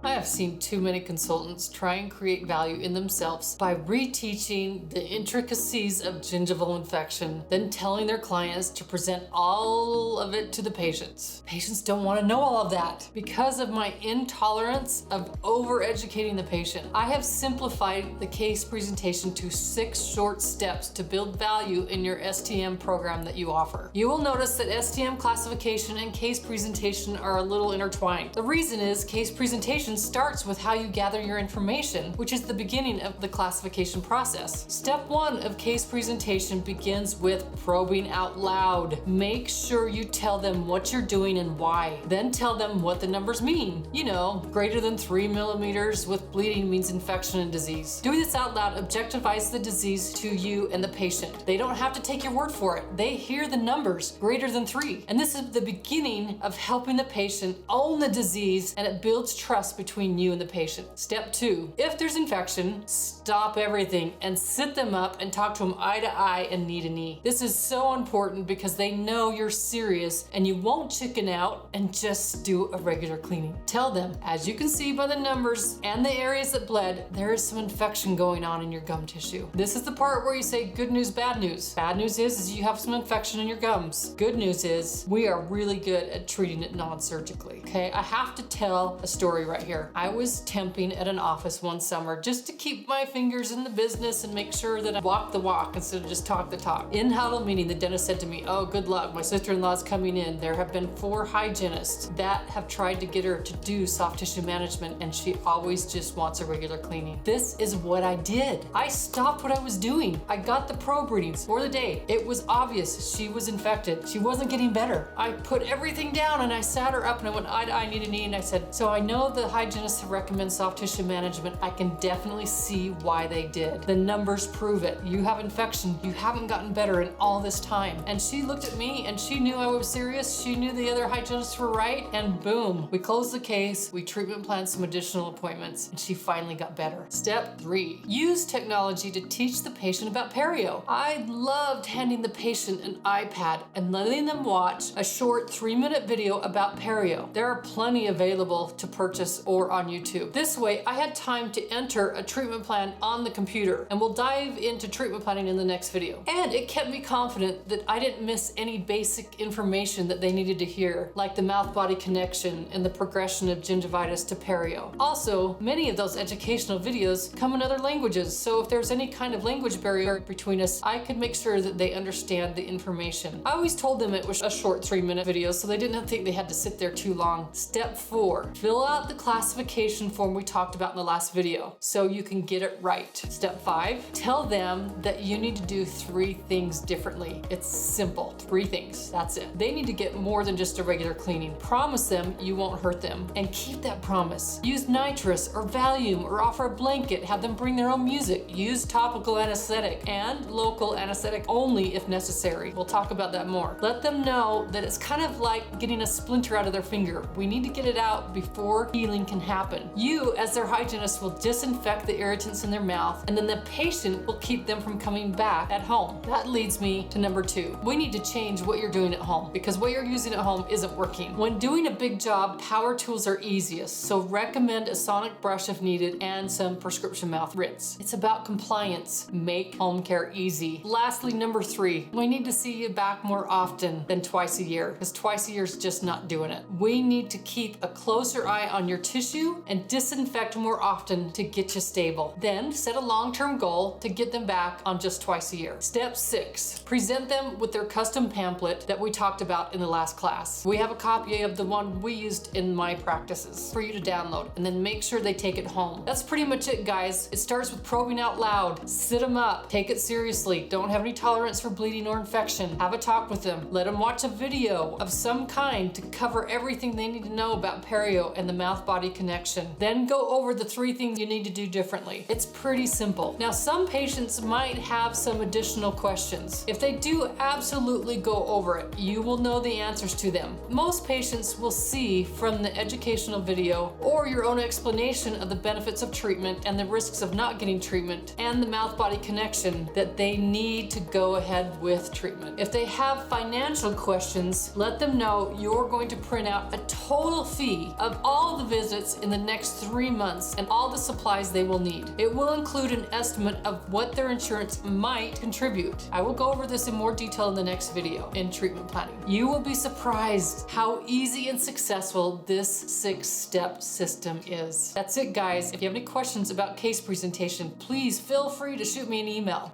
I have seen too many consultants try and create value in themselves by reteaching the intricacies of gingival infection, then telling their clients to present all of it to the patients. Patients don't want to know all of that. Because of my intolerance of over-educating the patient, I have simplified the case presentation to 6 short steps to build value in your STM program that you offer. You will notice that STM classification and case presentation are a little intertwined. The reason is case presentation starts with how you gather your information, which is the beginning of the classification process. Step 1 of case presentation begins with probing out loud. Make sure you tell them what you're doing and why. Then tell them what the numbers mean. You know, greater than 3 millimeters with bleeding means infection and disease. Doing this out loud objectifies the disease to you and the patient. They don't have to take your word for it. They hear the numbers, greater than 3. And this is the beginning of helping the patient own the disease, and it builds trust between you and the patient. Step 2, if there's infection, stop everything and sit them up and talk to them eye to eye and knee to knee. This is so important because they know you're serious and you won't chicken out and just do a regular cleaning. Tell them, as you can see by the numbers and the areas that bled, there is some infection going on in your gum tissue. This is the part where you say good news, bad news. Bad news is you have some infection in your gums. Good news is we are really good at treating it non-surgically. Okay, I have to tell a story right here. I was temping at an office one summer just to keep my fingers in the business and make sure that I walk the walk instead of just talk the talk. In huddle meeting, the dentist said to me, "Oh, good luck. My sister-in-law's coming in. There have been 4 hygienists that have tried to get her to do soft tissue management, and she always just wants a regular cleaning." This is what I did. I stopped what I was doing. I got the probe readings for the day. It was obvious she was infected. She wasn't getting better. I put everything down and I sat her up and I went eye to eye, knee to knee, and I said, "So I know the hygienists recommend soft tissue management. I can definitely see why they did. The numbers prove it. You have infection. You haven't gotten better in all this time." And she looked at me and she knew I was serious. She knew the other hygienists were right, and boom, we closed the case. We treatment planned some additional appointments and she finally got better. Step 3, use technology to teach the patient about perio. I loved handing the patient an iPad and letting them watch a short 3-minute video about perio. There are plenty available to purchase or on YouTube. This way, I had time to enter a treatment plan on the computer, and we'll dive into treatment planning in the next video. And it kept me confident that I didn't miss any basic information that they needed to hear, like the mouth-body connection and the progression of gingivitis to perio. Also, many of those educational videos come in other languages, so if there's any kind of language barrier between us, I could make sure that they understand the information. I always told them it was a short 3-minute video, so they didn't think they had to sit there too long. Step 4, fill out the classification form we talked about in the last video so you can get it right. Step 5, tell them that you need to do 3 things differently. It's simple, 3 things, that's it. They need to get more than just a regular cleaning. Promise them you won't hurt them, and keep that promise. Use nitrous or Valium or offer a blanket, have them bring their own music. Use topical anesthetic and local anesthetic only if necessary. We'll talk about that more. Let them know that it's kind of like getting a splinter out of their finger. We need to get it out before healing can happen. You, as their hygienist, will disinfect the irritants in their mouth, and then the patient will keep them from coming back at home. That leads me to number 2. We need to change what you're doing at home because what you're using at home isn't working. When doing a big job, power tools are easiest, so recommend a sonic brush if needed and some prescription mouth rinse. It's about compliance. Make home care easy. Lastly, number 3, we need to see you back more often than twice a year, because twice a year is just not doing it. We need to keep a closer eye on your tissue and disinfect more often to get you stable. Then set a long-term goal to get them back on just twice a year. Step 6, present them with their custom pamphlet that we talked about in the last class. We have a copy of the one we used in my practices for you to download, and then make sure they take it home. That's pretty much it, guys. It starts with probing out loud. Sit them up. Take it seriously. Don't have any tolerance for bleeding or infection. Have a talk with them. Let them watch a video of some kind to cover everything they need to know about perio and the mouth-body connection. Then go over the 3 things you need to do differently. It's pretty simple. Now, some patients might have some additional questions. If they do, absolutely go over it. You will know the answers to them. Most patients will see from the educational video or your own explanation of the benefits of treatment and the risks of not getting treatment and the mouth-body connection that they need to go ahead with treatment. If they have financial questions, let them know you're going to print out a total fee of all the visits visits in the next 3 months and all the supplies they will need. It will include an estimate of what their insurance might contribute. I will go over this in more detail in the next video in treatment planning. You will be surprised how easy and successful this 6-step system is. That's it, guys. If you have any questions about case presentation, please feel free to shoot me an email.